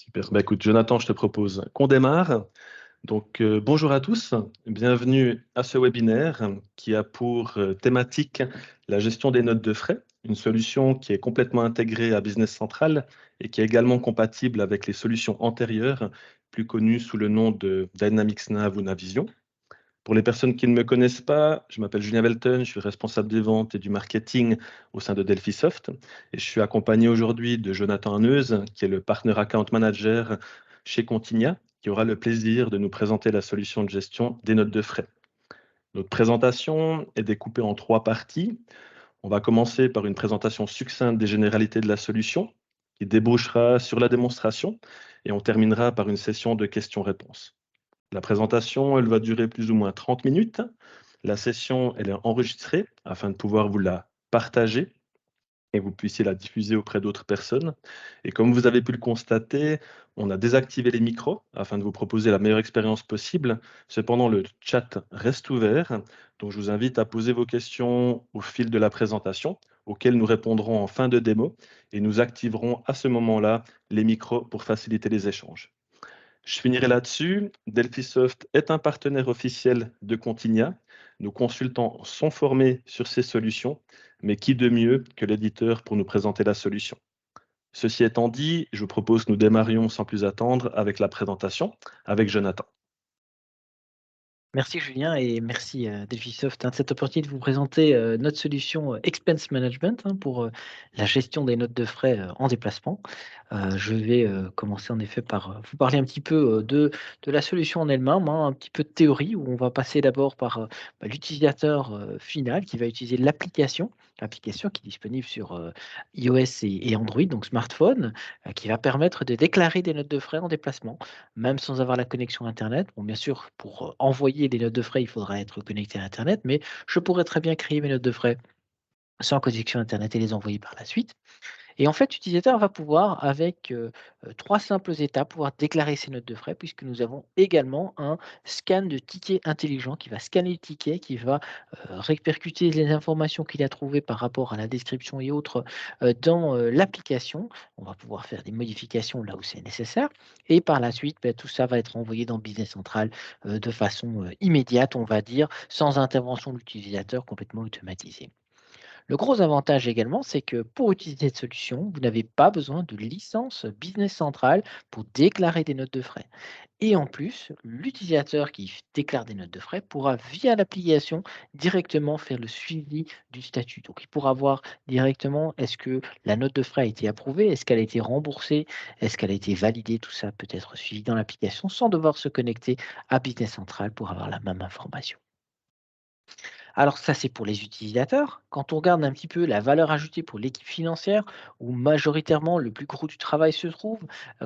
Super. Bah, écoute, Jonathan, je te propose qu'on démarre. Bonjour à tous, bienvenue à ce webinaire qui a pour thématique la gestion des notes de frais, une solution qui est complètement intégrée à Business Central et qui est également compatible avec les solutions antérieures, plus connues sous le nom de Dynamics Nav ou Navision. Pour les personnes qui ne me connaissent pas, je m'appelle Julien Welton, je suis responsable des ventes et du marketing au sein de Delphisoft et je suis accompagné aujourd'hui de Jonathan Haneuse, qui est le Partner Account Manager chez Continia, qui aura le plaisir de nous présenter la solution de gestion des notes de frais. Notre présentation est découpée en 3 parties. On va commencer par une présentation succincte des généralités de la solution, qui débouchera sur la démonstration, et on terminera par une session de questions-réponses. La présentation, elle va durer plus ou moins 30 minutes. La session, elle est enregistrée afin de pouvoir vous la partager et vous puissiez la diffuser auprès d'autres personnes. Et comme vous avez pu le constater, on a désactivé les micros afin de vous proposer la meilleure expérience possible. Cependant, le chat reste ouvert, donc je vous invite à poser vos questions au fil de la présentation, auxquelles nous répondrons en fin de démo, et nous activerons à ce moment-là les micros pour faciliter les échanges. Je finirai là-dessus. Delphisoft est un partenaire officiel de Continia. Nos consultants sont formés sur ces solutions, mais qui de mieux que l'éditeur pour nous présenter la solution? Ceci étant dit, je vous propose que nous démarrions sans plus attendre avec la présentation avec Jonathan. Merci Julien et merci Delphisoft de cette opportunité de vous présenter notre solution Expense Management pour la gestion des notes de frais en déplacement. Je vais commencer en effet par vous parler un petit peu de la solution en elle-même, un petit peu de théorie où on va passer d'abord par l'utilisateur final qui va utiliser l'application qui est disponible sur iOS et Android, donc smartphone, qui va permettre de déclarer des notes de frais en déplacement même sans avoir la connexion internet. Bon, bien sûr, pour, envoyer des notes de frais, il faudra être connecté à internet, mais je pourrais très bien créer mes notes de frais sans connexion internet et les envoyer par la suite. Et en fait, l'utilisateur va pouvoir avec, 3 simples étapes, pouvoir déclarer ses notes de frais puisque nous avons également un scan de ticket intelligent qui va scanner le ticket, qui va, répercuter les informations qu'il a trouvées par rapport à la description et autres, dans, l'application. On va pouvoir faire des modifications là où c'est nécessaire et par la suite, tout ça va être envoyé dans Business Central, de façon, immédiate, on va dire, sans intervention de l'utilisateur, complètement automatisée. Le gros avantage également, c'est que pour utiliser cette solution, vous n'avez pas besoin de licence Business Central pour déclarer des notes de frais. Et en plus, l'utilisateur qui déclare des notes de frais pourra, via l'application, directement faire le suivi du statut. Donc, il pourra voir directement est-ce que la note de frais a été approuvée, est-ce qu'elle a été remboursée, est-ce qu'elle a été validée. Tout ça peut être suivi dans l'application sans devoir se connecter à Business Central pour avoir la même information. Alors ça, c'est pour les utilisateurs. Quand on regarde un petit peu la valeur ajoutée pour l'équipe financière, où majoritairement le plus gros du travail se trouve,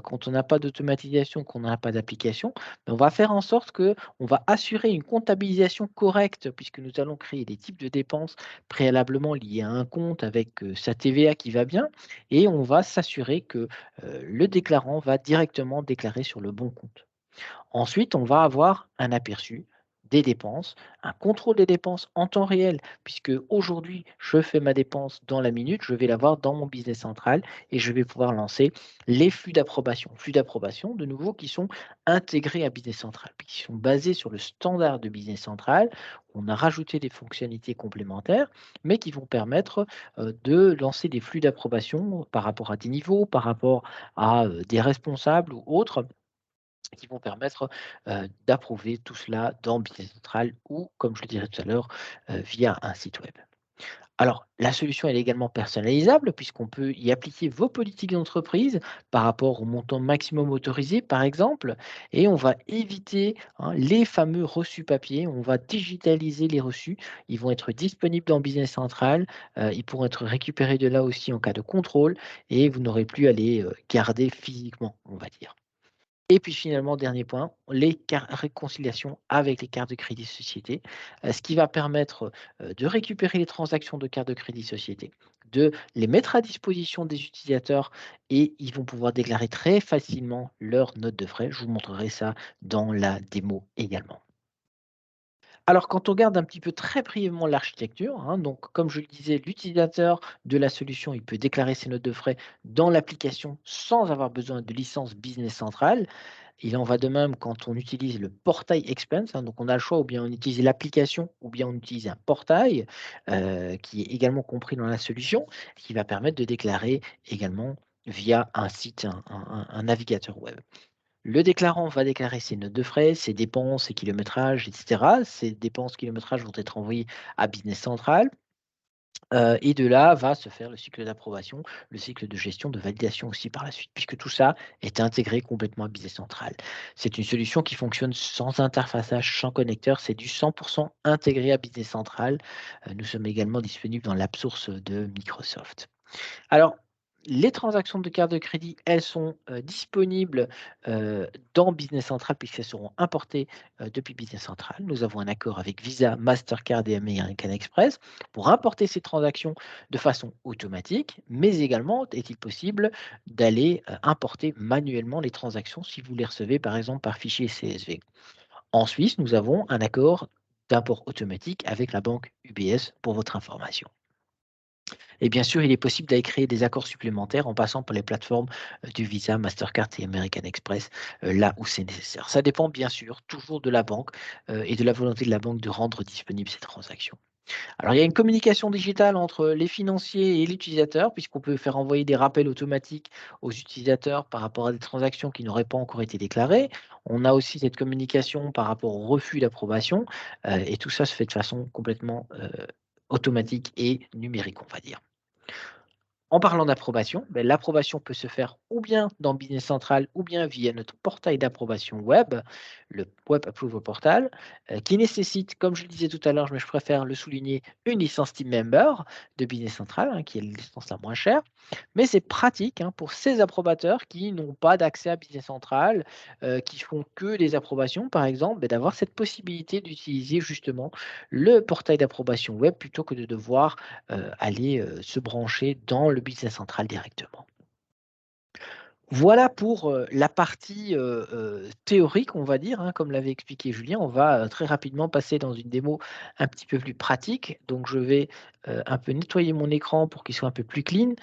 quand on n'a pas d'automatisation, qu'on n'a pas d'application, on va faire en sorte que on va assurer une comptabilisation correcte puisque nous allons créer des types de dépenses préalablement liées à un compte avec, sa TVA qui va bien et on va s'assurer que, le déclarant va directement déclarer sur le bon compte. Ensuite, on va avoir un aperçu des dépenses, un contrôle des dépenses en temps réel, puisque aujourd'hui, je fais ma dépense dans la minute, je vais l'avoir dans mon business central et je vais pouvoir lancer les flux d'approbation. Flux d'approbation, de nouveau, qui sont intégrés à Business Central, puis qui sont basés sur le standard de Business Central. On a rajouté des fonctionnalités complémentaires, mais qui vont permettre de lancer des flux d'approbation par rapport à des niveaux, par rapport à des responsables ou autres qui vont permettre, d'approuver tout cela dans Business Central ou, comme je le disais tout à l'heure, via un site web. Alors, la solution elle est également personnalisable puisqu'on peut y appliquer vos politiques d'entreprise par rapport au montant maximum autorisé, par exemple, et on va éviter, hein, les fameux reçus papier. On va digitaliser les reçus. Ils vont être disponibles dans Business Central. Ils pourront être récupérés de là aussi en cas de contrôle et vous n'aurez plus à les, garder physiquement, on va dire. Et puis finalement, dernier point, les réconciliations avec les cartes de crédit société, ce qui va permettre, de récupérer les transactions de cartes de crédit société, de les mettre à disposition des utilisateurs et ils vont pouvoir déclarer très facilement leurs notes de frais. Je vous montrerai ça dans la démo également. Alors, quand on regarde un petit peu très brièvement l'architecture, hein, donc comme je le disais, l'utilisateur de la solution, il peut déclarer ses notes de frais dans l'application sans avoir besoin de licence Business Central. Il en va de même quand on utilise le portail Expense, hein, donc on a le choix ou bien on utilise l'application ou bien on utilise un portail qui est également compris dans la solution, qui va permettre de déclarer également via un site, un navigateur web. Le déclarant va déclarer ses notes de frais, ses dépenses, ses kilométrages, etc. Ces dépenses, kilométrages vont être envoyés à Business Central. Et de là va se faire le cycle d'approbation, le cycle de gestion, de validation aussi par la suite, puisque tout ça est intégré complètement à Business Central. C'est une solution qui fonctionne sans interfaçage, sans connecteur, c'est du 100% intégré à Business Central. Nous sommes également disponibles dans l'app source de Microsoft. Alors, les transactions de carte de crédit, elles sont, disponibles, dans Business Central puisqu'elles seront importées, depuis Business Central. Nous avons un accord avec Visa, Mastercard et American Express pour importer ces transactions de façon automatique, mais également est-il possible d'aller, importer manuellement les transactions si vous les recevez, par exemple, par fichier CSV. En Suisse, nous avons un accord d'import automatique avec la banque UBS pour votre information. Et bien sûr, il est possible d'aller créer des accords supplémentaires en passant par les plateformes du Visa, Mastercard et American Express, là où c'est nécessaire. Ça dépend bien sûr toujours de la banque et de la volonté de la banque de rendre disponibles ces transactions. Alors, il y a une communication digitale entre les financiers et l'utilisateur, puisqu'on peut faire envoyer des rappels automatiques aux utilisateurs par rapport à des transactions qui n'auraient pas encore été déclarées. On a aussi cette communication par rapport au refus d'approbation, et tout ça se fait de façon complètement automatique et numérique, on va dire. En parlant d'approbation, ben, l'approbation peut se faire ou bien dans Business Central ou bien via notre portail d'approbation web, le Web Approval Portal, qui nécessite, comme je le disais tout à l'heure, mais je préfère le souligner, une licence Team Member de Business Central, hein, qui est la licence la moins chère. Mais c'est pratique, hein, pour ces approbateurs qui n'ont pas d'accès à Business Central, qui font que des approbations, par exemple, ben, d'avoir cette possibilité d'utiliser justement le portail d'approbation web plutôt que de devoir aller, se brancher dans le business central directement. Voilà pour, la partie, théorique, on va dire, hein, comme l'avait expliqué Julien. On va, très rapidement passer dans une démo un petit peu plus pratique. Donc je vais, un peu nettoyer mon écran pour qu'il soit un peu plus clean,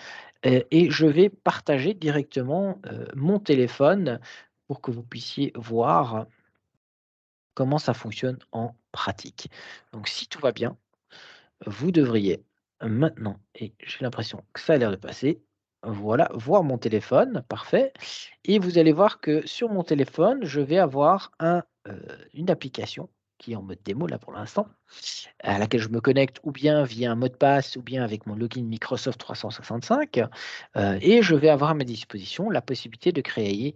et je vais partager directement, mon téléphone pour que vous puissiez voir comment ça fonctionne en pratique. Donc si tout va bien, vous devriez maintenant, et j'ai l'impression que ça a l'air de passer, voilà, voir mon téléphone, parfait. Et vous allez voir que sur mon téléphone, je vais avoir une application qui est en mode démo là pour l'instant, à laquelle je me connecte ou bien via un mot de passe ou bien avec mon login Microsoft 365. Et je vais avoir à ma disposition la possibilité de créer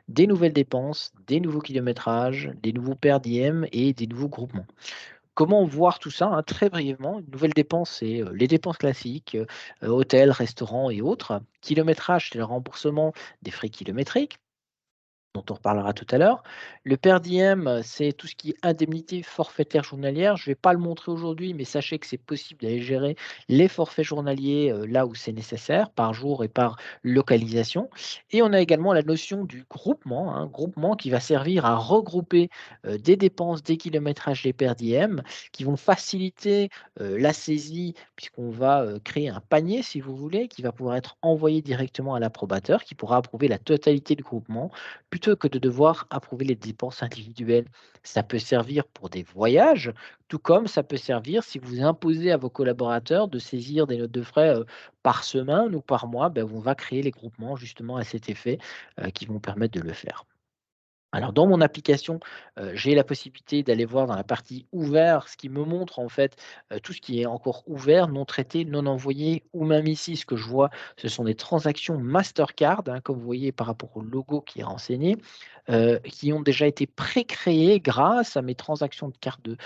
des nouvelles dépenses, des nouveaux kilométrages, des nouveaux per diem et des nouveaux groupements. Comment voir tout ça, hein? Très brièvement, une nouvelle dépense, c'est, les dépenses classiques, hôtel, restaurant et autres. Kilométrage, c'est le remboursement des frais kilométriques dont on reparlera tout à l'heure. Le per diem, c'est tout ce qui est indemnité forfaitaire journalière. Je ne vais pas le montrer aujourd'hui, mais sachez que c'est possible d'aller gérer les forfaits journaliers, là où c'est nécessaire, par jour et par localisation. Et on a également la notion du groupement, hein, groupement qui va servir à regrouper, des dépenses, des kilométrages, des per diem, qui vont faciliter, la saisie puisqu'on va, créer un panier, si vous voulez, qui va pouvoir être envoyé directement à l'approbateur, qui pourra approuver la totalité du groupement plutôt que de devoir approuver les dépenses individuelles. Ça peut servir pour des voyages, tout comme ça peut servir si vous imposez à vos collaborateurs de saisir des notes de frais par semaine ou par mois, ben, on va créer les groupements justement à cet effet qui vont permettre de le faire. Alors dans mon application, j'ai la possibilité d'aller voir dans la partie ouvert, ce qui me montre en fait, tout ce qui est encore ouvert, non traité, non envoyé ou même ici ce que je vois, ce sont des transactions Mastercard, hein, comme vous voyez par rapport au logo qui est renseigné, qui ont déjà été pré-créées grâce à mes transactions de carte de,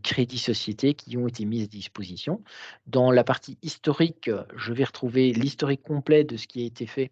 crédit société qui ont été mises à disposition. Dans la partie historique, je vais retrouver l'historique complet de ce qui a été fait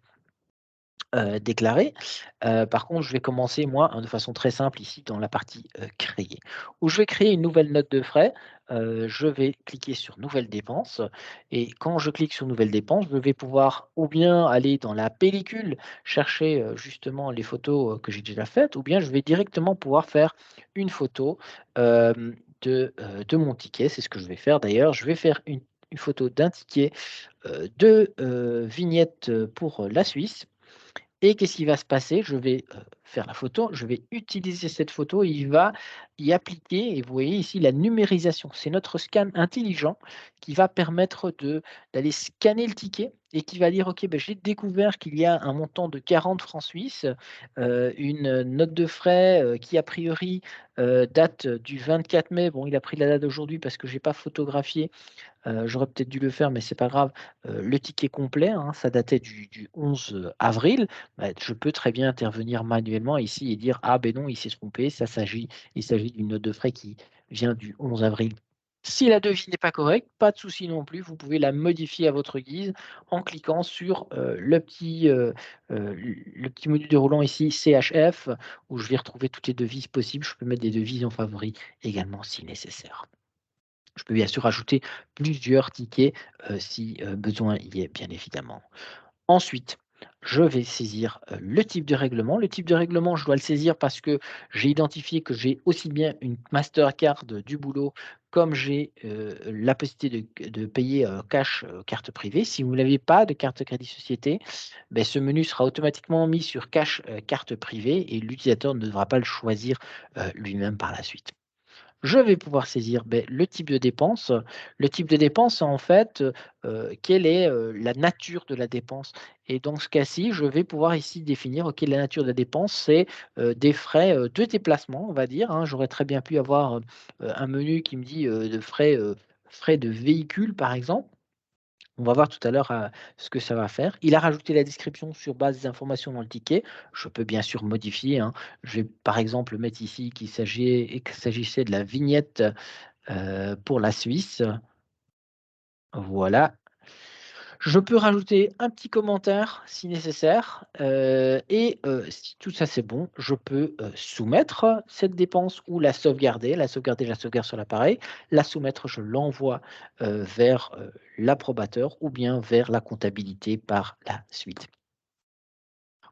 déclaré. Par contre, je vais commencer moi, hein, de façon très simple ici dans la partie, créer, où je vais créer une nouvelle note de frais. Je vais cliquer sur nouvelles dépenses et quand je clique sur nouvelles dépenses, je vais pouvoir ou bien aller dans la pellicule chercher, justement les photos, que j'ai déjà faites ou bien je vais directement pouvoir faire une photo, de mon ticket. C'est ce que je vais faire d'ailleurs. Je vais faire une photo d'un ticket, de, vignette, pour, la Suisse. Et qu'est-ce qui va se passer? Je vais, faire la photo, je vais utiliser cette photo, et il va y appliquer et vous voyez ici la numérisation. C'est notre scan intelligent qui va permettre d'aller scanner le ticket et qui va dire: «OK, ben j'ai découvert qu'il y a un montant de 40 francs suisses, une note de frais, qui a priori, date du 24 mai». Bon, il a pris la date d'aujourd'hui parce que j'ai pas photographié. J'aurais peut-être dû le faire, mais c'est pas grave. Le ticket complet, hein, ça datait du 11 avril. Bah, je peux très bien intervenir manuellement ici et dire: «Ah ben non, il s'est trompé, il s'agit d'une note de frais qui vient du 11 avril». Si la devise n'est pas correcte, pas de souci non plus, vous pouvez la modifier à votre guise en cliquant sur, le petit menu déroulant ici CHF où je vais retrouver toutes les devises possibles. Je peux mettre des devises en favori également si nécessaire. Je peux bien sûr ajouter plusieurs tickets, si, besoin y est, bien évidemment. Ensuite, je vais saisir, le type de règlement. Le type de règlement, je dois le saisir parce que j'ai identifié que j'ai aussi bien une Mastercard du boulot, comme j'ai, la possibilité de payer, cash, carte privée. Si vous n'avez pas de carte crédit société, beh, ce menu sera automatiquement mis sur cash, carte privée et l'utilisateur ne devra pas le choisir, lui-même par la suite. Je vais pouvoir saisir, beh, le type de dépense. Le type de dépense, en fait, quelle est, la nature de la dépense? Et dans ce cas-ci, je vais pouvoir ici définir, OK, la nature de la dépense, c'est, des frais, de déplacement, on va dire, hein. J'aurais très bien pu avoir, un menu qui me dit, de frais de véhicule, par exemple. On va voir tout à l'heure, ce que ça va faire. Il a rajouté la description sur base des informations dans le ticket. Je peux bien sûr modifier, hein. Je vais par exemple mettre ici qu'il s'agissait de la vignette, pour la Suisse. Voilà. Je peux rajouter un petit commentaire si nécessaire, si tout ça c'est bon, je peux, soumettre cette dépense ou la sauvegarder, je la sauvegarde sur l'appareil, la soumettre, je l'envoie, vers, l'approbateur ou bien vers la comptabilité par la suite.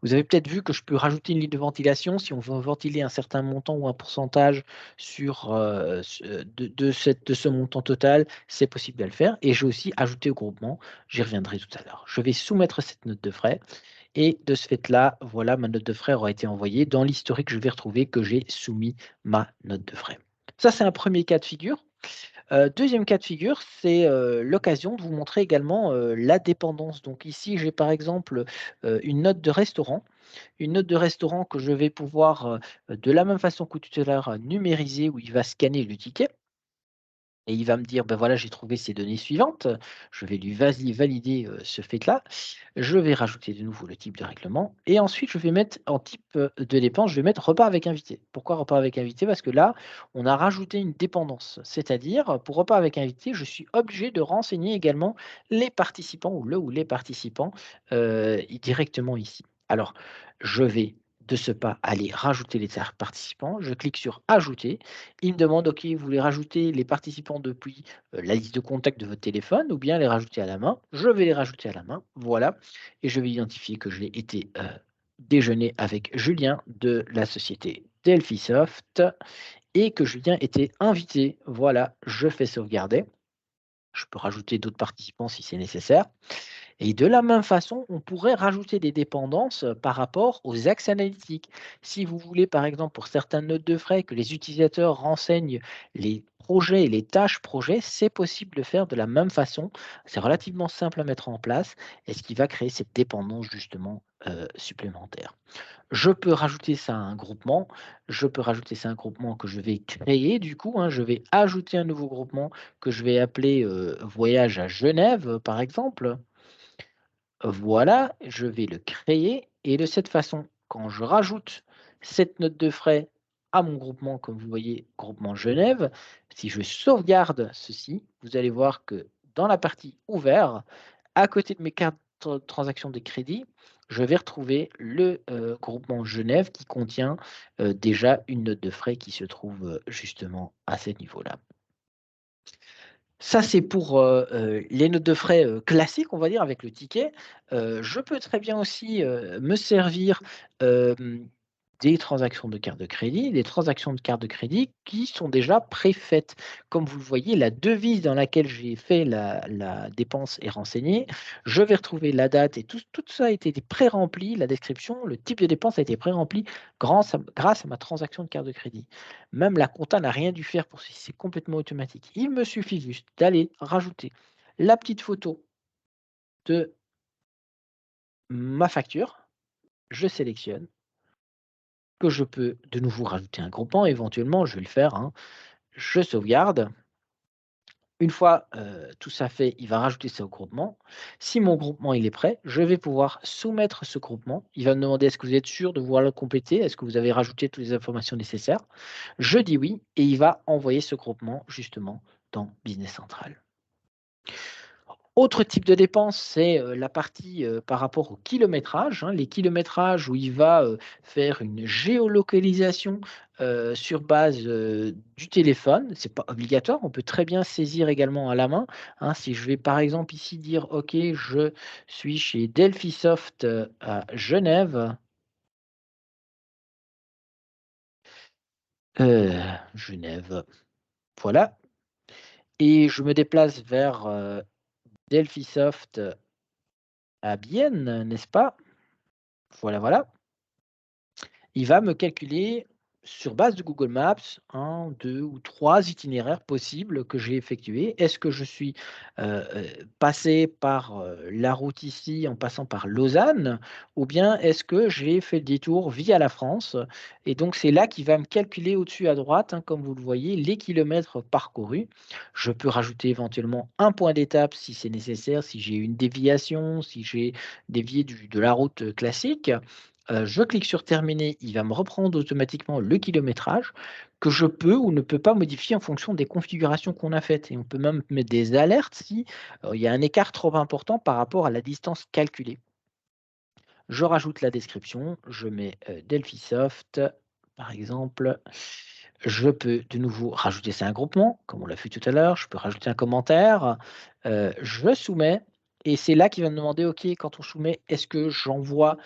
Vous avez peut-être vu que je peux rajouter une ligne de ventilation si on veut ventiler un certain montant ou un pourcentage sur, de ce montant total, c'est possible de le faire et j'ai aussi ajouté au groupement, j'y reviendrai tout à l'heure. Je vais soumettre cette note de frais et de ce fait-là, voilà, ma note de frais aura été envoyée. Dans l'historique, je vais retrouver que j'ai soumis ma note de frais. Ça, c'est un premier cas de figure. 2e cas de figure, c'est, l'occasion de vous montrer également, la dépendance. Donc ici, j'ai par exemple, une note de restaurant que je vais pouvoir, de la même façon que tout à l'heure, numériser où il va scanner le ticket. Et il va me dire: «Ben voilà, j'ai trouvé ces données suivantes». Je vais lui valider, ce fait-là. Je vais rajouter de nouveau le type de règlement et ensuite je vais mettre en type, de dépense, je vais mettre repas avec invité. Pourquoi repas avec invité? Parce que là, on a rajouté une dépendance. C'est-à-dire, pour repas avec invité, je suis obligé de renseigner également les participants ou le ou les participants, directement ici. Alors, je vais de ce pas aller rajouter les participants. Je clique sur ajouter. Il me demande: «OK, vous voulez rajouter les participants depuis, la liste de contacts de votre téléphone ou bien les rajouter à la main?» Je vais les rajouter à la main, voilà et je vais identifier que j'ai été, déjeuner avec Julien de la société Delphisoft et que Julien était invité. Voilà, je fais sauvegarder. Je peux rajouter d'autres participants si c'est nécessaire. Et de la même façon, on pourrait rajouter des dépendances par rapport aux axes analytiques. Si vous voulez, par exemple, pour certaines notes de frais, que les utilisateurs renseignent les projets et les tâches projets, c'est possible de faire de la même façon. C'est relativement simple à mettre en place et ce qui va créer cette dépendance justement supplémentaire. Je peux rajouter ça à un groupement. Je peux rajouter ça à un groupement que je vais créer du coup, hein. Je vais ajouter un nouveau groupement que je vais appeler Voyage à Genève, par exemple. Voilà, je vais le créer et de cette façon, quand je rajoute cette note de frais à mon groupement, comme vous voyez, groupement Genève, si je sauvegarde ceci, vous allez voir que dans la partie ouvert, à côté de mes cartes transactions de crédit, je vais retrouver le groupement Genève qui contient déjà une note de frais qui se trouve justement à ce niveau-là. Ça, c'est pour les notes de frais classiques, on va dire, avec le ticket. Je peux très bien aussi me servir des transactions de carte de crédit, des transactions de carte de crédit qui sont déjà préfaites. Comme vous le voyez, la devise dans laquelle j'ai fait la dépense est renseignée. Je vais retrouver la date et tout ça a été pré-rempli, la description, le type de dépense a été pré-rempli grâce à ma transaction de carte de crédit. Même la compta n'a rien dû faire pour ceci, c'est complètement automatique. Il me suffit juste d'aller rajouter la petite photo de ma facture, je sélectionne, que je peux de nouveau rajouter un groupement, éventuellement, je vais le faire, hein. Je sauvegarde. Une fois tout ça fait, il va rajouter ça au groupement. Si mon groupement il est prêt, je vais pouvoir soumettre ce groupement. Il va me demander est-ce que vous êtes sûr de vouloir le compléter? Est-ce que vous avez rajouté toutes les informations nécessaires? Je dis oui et il va envoyer ce groupement justement dans Business Central. Autre type de dépense, c'est, la partie, par rapport au kilométrage, hein. Les kilométrages où il va, faire une géolocalisation, sur base, du téléphone. C'est pas obligatoire, on peut très bien saisir également à la main, hein. Si je vais par exemple ici dire: «OK, je suis chez Delphisoft, à Genève», Genève, voilà, et je me déplace vers, Delphisoft à Bienne, n'est-ce pas? Voilà, voilà. Il va me calculer sur base de Google Maps un, 2 ou 3 itinéraires possibles que j'ai effectués. Est-ce que je suis, passé par, la route ici en passant par Lausanne? Ou bien est-ce que j'ai fait le détour via la France? Et donc c'est là qu'il va me calculer au-dessus à droite, hein, comme vous le voyez, les kilomètres parcourus. Je peux rajouter éventuellement un point d'étape si c'est nécessaire, si j'ai une déviation, si j'ai dévié de la route, classique. Je clique sur terminer, il va me reprendre automatiquement le kilométrage que je peux ou ne peux pas modifier en fonction des configurations qu'on a faites, et on peut même mettre des alertes si, il y a un écart trop important par rapport à la distance calculée. Je rajoute la description, je mets, Delphisoft, par exemple. Je peux de nouveau rajouter ça à un groupement, comme on l'a fait tout à l'heure. Je peux rajouter un commentaire, je soumets et c'est là qu'il va me demander: «OK, quand on soumet, est-ce que j'envoie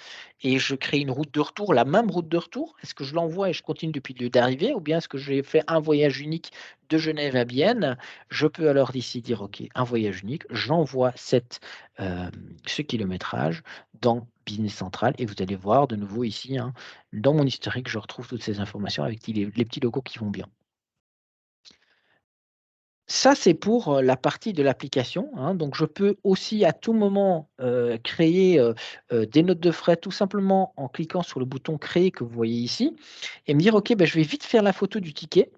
et je crée une route de retour, la même route de retour? Est-ce que je l'envoie et je continue depuis le lieu d'arrivée ou bien est-ce que j'ai fait un voyage unique de Genève à Bienne?» Je peux alors ici dire: «OK, un voyage unique». J'envoie ce kilométrage dans Business Central et vous allez voir de nouveau ici, hein, dans mon historique, je retrouve toutes ces informations avec les petits logos qui vont bien. Ça, c'est pour, la partie de l'application, hein, donc je peux aussi à tout moment, créer, des notes de frais tout simplement en cliquant sur le bouton «Créer» que vous voyez ici et me dire: «OK, je vais vite faire la photo du ticket»,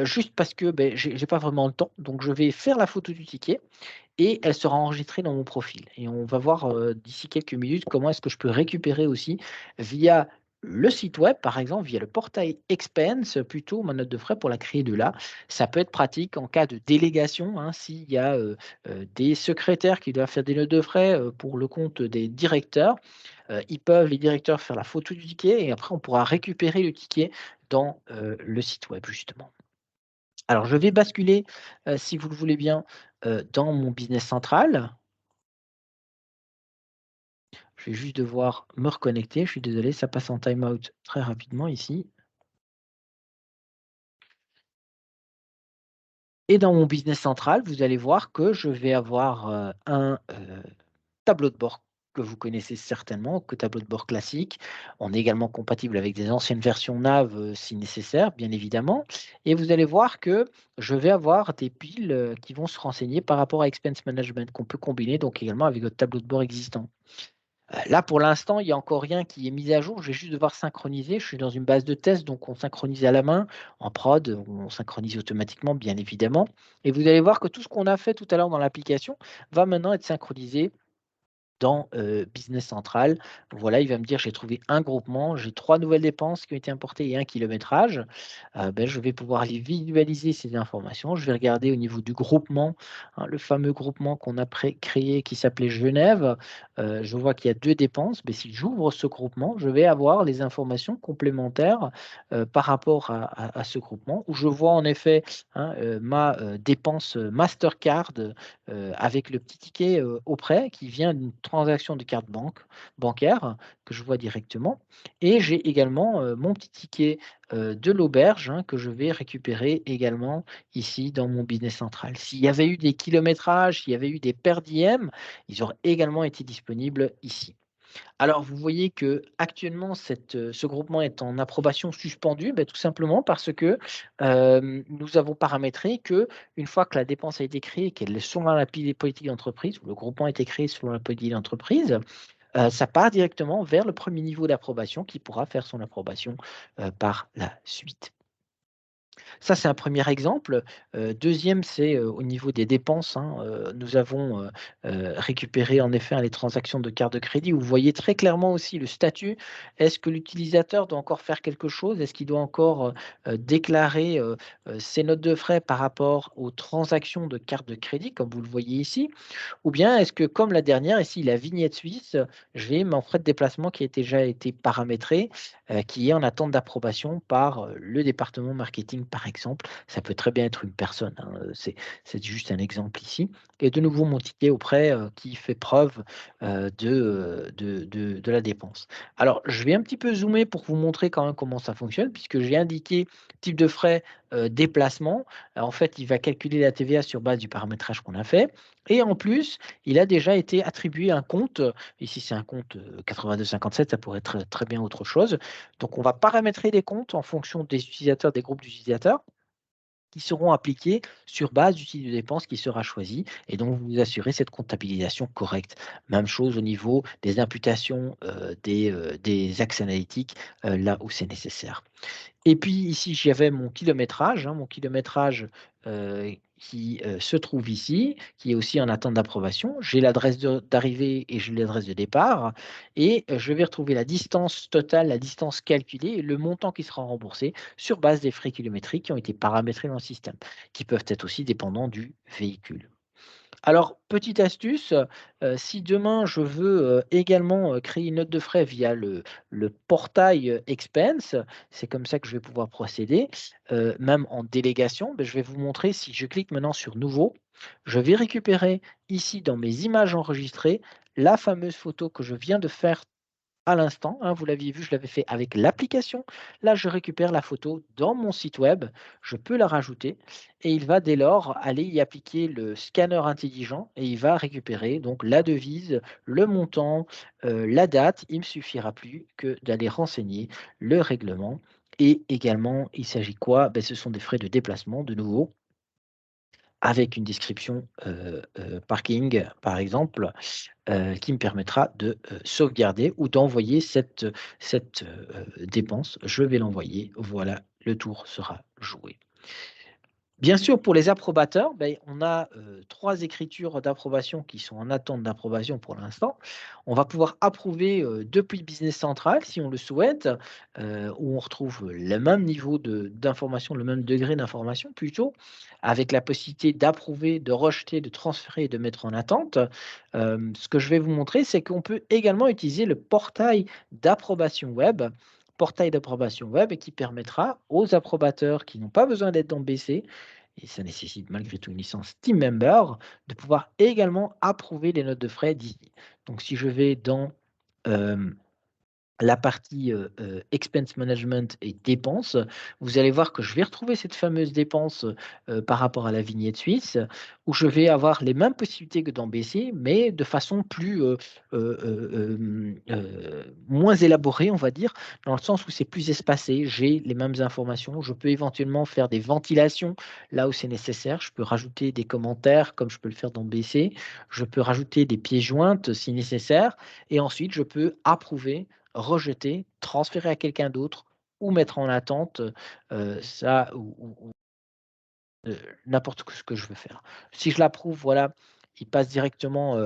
juste parce que, j'ai pas vraiment le temps, donc je vais faire la photo du ticket et elle sera enregistrée dans mon profil et on va voir, d'ici quelques minutes comment est-ce que je peux récupérer aussi via le site web, par exemple, via le portail Expense, plutôt ma note de frais pour la créer de là. Ça peut être pratique en cas de délégation, hein, s'il y a, des secrétaires qui doivent faire des notes de frais, pour le compte des directeurs, ils peuvent les directeurs faire la photo du ticket et après on pourra récupérer le ticket dans, le site web justement. Alors je vais basculer, si vous le voulez bien, dans mon business central. Je vais juste devoir me reconnecter. Je suis désolé, ça passe en time-out très rapidement ici. Et dans mon business central, vous allez voir que je vais avoir, un, tableau de bord que vous connaissez certainement, que tableau de bord classique. On est également compatible avec des anciennes versions Nav, si nécessaire, bien évidemment. Et vous allez voir que je vais avoir des piles, qui vont se renseigner par rapport à Expense Management qu'on peut combiner donc également avec votre tableau de bord existant. Là, pour l'instant, il y a encore rien qui est mis à jour. Je vais juste devoir synchroniser. Je suis dans une base de test, donc on synchronise à la main. En prod, on synchronise automatiquement, bien évidemment. Et vous allez voir que tout ce qu'on a fait tout à l'heure dans l'application va maintenant être synchronisé dans Business Central. Voilà, il va me dire: «J'ai trouvé un groupement, j'ai 3 nouvelles dépenses qui ont été importées et un kilométrage». Je vais pouvoir aller visualiser ces informations. Je vais regarder au niveau du groupement, hein, le fameux groupement qu'on a créé qui s'appelait Genève. Je vois qu'il y a 2 dépenses. Mais si j'ouvre ce groupement, je vais avoir les informations complémentaires par rapport à ce groupement, où je vois en effet, hein, ma dépense Mastercard avec le petit ticket auprès qui vient d'une transaction de carte bancaire que je vois directement. Et j'ai également mon petit ticket de l'auberge, hein, que je vais récupérer également ici dans mon business central. S'il y avait eu des kilométrages, s'il y avait eu des per diem, ils auraient également été disponibles ici. Alors, vous voyez que actuellement, ce groupement est en approbation suspendue, tout simplement parce que nous avons paramétré que une fois que la dépense a été créée, qu'elle est selon la politique d'entreprise, ou le groupement a été créé selon la politique d'entreprise, ça part directement vers le premier niveau d'approbation qui pourra faire son approbation par la suite. Ça, c'est un premier exemple. 2e, c'est, au niveau des dépenses, hein, nous avons, récupéré en effet, hein, les transactions de carte de crédit. Vous voyez très clairement aussi le statut. Est-ce que l'utilisateur doit encore faire quelque chose? Est-ce qu'il doit encore, déclarer, ses notes de frais par rapport aux transactions de carte de crédit, comme vous le voyez ici? Ou bien est-ce que comme la dernière ici, la vignette suisse, j'ai mon frais de déplacement qui a déjà été paramétré, qui est en attente d'approbation par, le département marketing, par exemple. Ça peut très bien être une personne, hein, c'est juste un exemple ici. Et de nouveau mon ticket auprès, qui fait preuve, de la dépense. Alors je vais un petit peu zoomer pour vous montrer quand même comment ça fonctionne, puisque j'ai indiqué type de frais, déplacement. En fait, il va calculer la TVA sur base du paramétrage qu'on a fait et en plus, il a déjà été attribué un compte, ici c'est un compte, 8257, ça pourrait être très bien autre chose. Donc on va paramétrer les comptes en fonction des utilisateurs, des groupes d'utilisateurs qui seront appliqués sur base du type de dépense qui sera choisi et donc vous vous assurez cette comptabilisation correcte. Même chose au niveau des imputations, des axes analytiques, là où c'est nécessaire. Et puis ici, j'avais mon kilométrage, hein, qui, se trouve ici, qui est aussi en attente d'approbation. J'ai l'adresse d'arrivée et j'ai l'adresse de départ et je vais retrouver la distance totale, la distance calculée et le montant qui sera remboursé sur base des frais kilométriques qui ont été paramétrés dans le système, qui peuvent être aussi dépendants du véhicule. Alors, petite astuce, si demain je veux, également, créer une note de frais via le portail, Expense, c'est comme ça que je vais pouvoir procéder, même en délégation. Je vais vous montrer si je clique maintenant sur «Nouveau», je vais récupérer ici dans mes images enregistrées, la fameuse photo que je viens de faire à l'instant, hein, vous l'aviez vu, je l'avais fait avec l'application. Là, je récupère la photo dans mon site web, je peux la rajouter et il va dès lors aller y appliquer le scanner intelligent et il va récupérer donc la devise, le montant, la date. Il me suffira plus que d'aller renseigner le règlement et également, il s'agit quoi? Ce sont des frais de déplacement de nouveau avec une description, parking par exemple, qui me permettra de, sauvegarder ou d'envoyer cette dépense. Je vais l'envoyer, voilà, le tour sera joué. Bien sûr, pour les approbateurs, on a, 3 écritures d'approbation qui sont en attente d'approbation pour l'instant. On va pouvoir approuver, depuis Business Central si on le souhaite, où on retrouve le même niveau d'information, le même degré d'information plutôt, avec la possibilité d'approuver, de rejeter, de transférer et de mettre en attente. Ce que je vais vous montrer, c'est qu'on peut également utiliser le portail d'approbation web et qui permettra aux approbateurs qui n'ont pas besoin d'être dans BC et ça nécessite malgré tout une licence Team Member, de pouvoir également approuver les notes de frais d'ici. Donc si je vais dans, hem la partie, expense management et dépenses, vous allez voir que je vais retrouver cette fameuse dépense, par rapport à la vignette suisse, où je vais avoir les mêmes possibilités que dans BC, mais de façon plus, moins élaborée, on va dire, dans le sens où c'est plus espacé. J'ai les mêmes informations, je peux éventuellement faire des ventilations là où c'est nécessaire. Je peux rajouter des commentaires comme je peux le faire dans BC. Je peux rajouter des pièces jointes si nécessaire et ensuite je peux approuver, rejeter, transférer à quelqu'un d'autre ou mettre en attente, ça ou n'importe ce que je veux faire. Si je l'approuve, voilà, il passe directement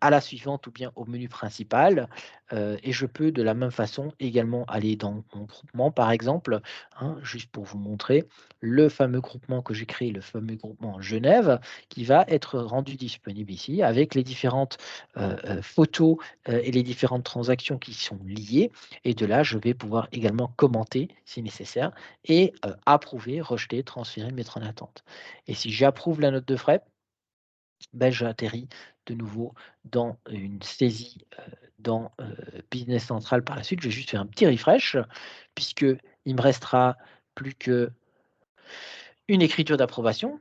à la suivante ou bien au menu principal. Et je peux de la même façon également aller dans mon groupement, par exemple, hein, juste pour vous montrer le fameux groupement que j'ai créé, le fameux groupement Genève, qui va être rendu disponible ici avec les différentes photos et les différentes transactions qui sont liées. Et de là, je vais pouvoir également commenter si nécessaire et approuver, rejeter, transférer, mettre en attente. Et si j'approuve la note de frais, ben, j'atterris de nouveau dans une saisie dans Business Central par la suite. Je vais juste faire un petit refresh puisqu'il me restera plus qu'une écriture d'approbation.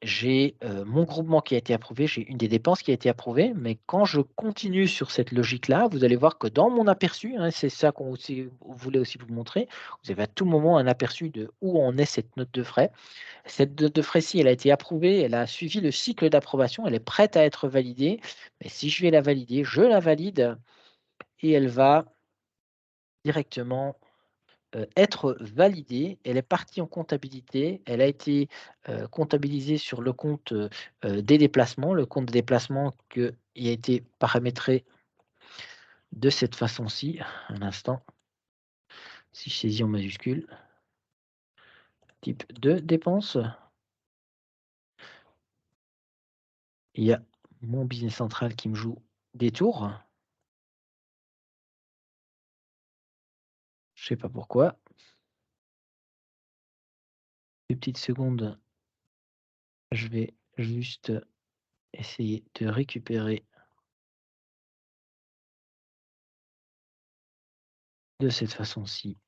J'ai mon groupement qui a été approuvé, j'ai une des dépenses qui a été approuvée, mais quand je continue sur cette logique-là, vous allez voir que dans mon aperçu, hein, c'est ça qu'on voulait aussi vous montrer, vous avez à tout moment un aperçu de où en est cette note de frais. Cette note de frais-ci, elle a été approuvée, elle a suivi le cycle d'approbation, elle est prête à être validée. Mais si je vais la valider, je la valide et elle va directement être validée. Elle est partie en comptabilité. Elle a été comptabilisée sur le compte des déplacements, le compte des déplacements qui a été paramétré de cette façon-ci. Un instant. Si je saisis en majuscule, type de dépense, il y a mon business central qui me joue des tours. Je ne sais pas pourquoi. 2 petites secondes. Je vais juste essayer de récupérer de cette façon-ci.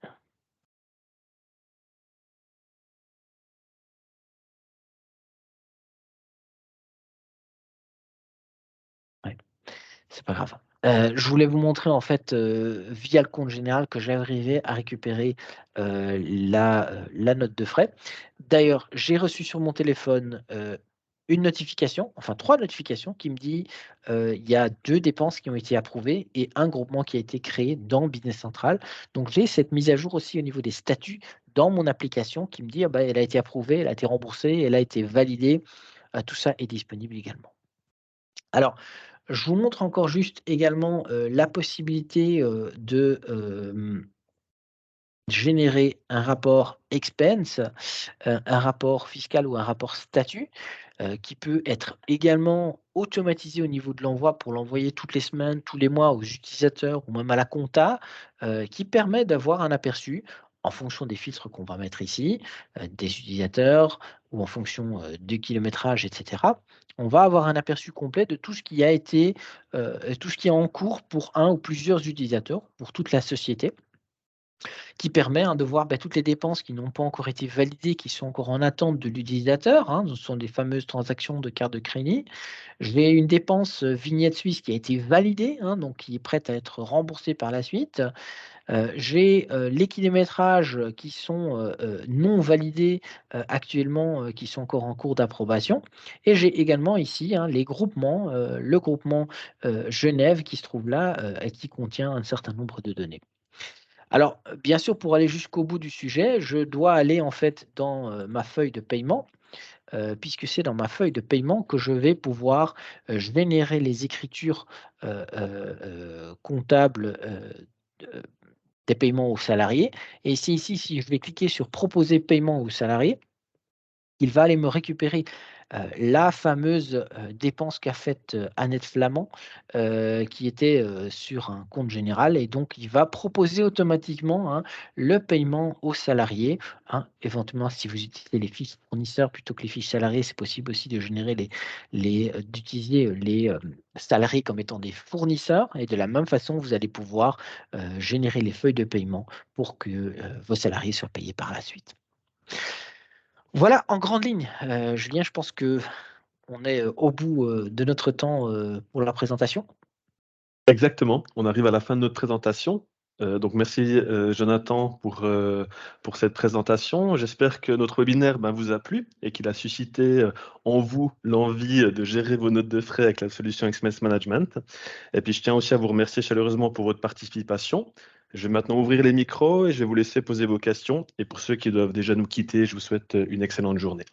Ouais, c'est pas grave. Je voulais vous montrer en fait, via le compte général que j'arrivais à récupérer, la note de frais. D'ailleurs, j'ai reçu sur mon téléphone, une notification, enfin 3 notifications qui me dit, il y a 2 dépenses qui ont été approuvées et un groupement qui a été créé dans Business Central. Donc j'ai cette mise à jour aussi au niveau des statuts dans mon application qui me dit: «Ah bah, elle a été approuvée, elle a été remboursée, elle a été validée». Tout ça est disponible également. Alors, je vous montre encore juste également, la possibilité, de, générer un rapport expense, un rapport fiscal ou un rapport statut, qui peut être également automatisé au niveau de l'envoi pour l'envoyer toutes les semaines, tous les mois aux utilisateurs ou même à la compta, qui permet d'avoir un aperçu en fonction des filtres qu'on va mettre ici, des utilisateurs ou en fonction, du kilométrage et cetera. On va avoir un aperçu complet de tout ce qui a été, tout ce qui est en cours pour un ou plusieurs utilisateurs, pour toute la société qui permet, hein, de voir, bah, toutes les dépenses qui n'ont pas encore été validées, qui sont encore en attente de l'utilisateur, hein. Ce sont les fameuses transactions de carte de crédit. J'ai une dépense, vignette suisse qui a été validée, hein, donc qui est prête à être remboursée par la suite. J'ai, les kilométrages, qui sont, non validés, actuellement, qui sont encore en cours d'approbation et j'ai également ici, hein, les groupements, le groupement, Genève qui se trouve là, et qui contient un certain nombre de données. Alors, bien sûr, pour aller jusqu'au bout du sujet, je dois aller en fait dans, ma feuille de paiement, puisque c'est dans ma feuille de paiement que je vais pouvoir, générer les écritures, comptables, de des paiements aux salariés et c'est ici, si je vais cliquer sur «Proposer paiement aux salariés», il va aller me récupérer, la fameuse, dépense qu'a faite, Annette Flamand, qui était, sur un compte général et donc il va proposer automatiquement, hein, le paiement aux salariés, hein. Éventuellement, si vous utilisez les fiches fournisseurs plutôt que les fiches salariés, c'est possible aussi de générer d'utiliser, les, salariés comme étant des fournisseurs et de la même façon, vous allez pouvoir, générer les feuilles de paiement pour que, vos salariés soient payés par la suite. Voilà, en grande ligne, Julien, je pense qu'on est, au bout, de notre temps, pour la présentation. Exactement, on arrive à la fin de notre présentation. Donc merci, Jonathan pour cette présentation. J'espère que notre webinaire, vous a plu et qu'il a suscité, en vous l'envie, de gérer vos notes de frais avec la solution Expense Management et puis je tiens aussi à vous remercier chaleureusement pour votre participation. Je vais maintenant ouvrir les micros et je vais vous laisser poser vos questions et pour ceux qui doivent déjà nous quitter, je vous souhaite, une excellente journée.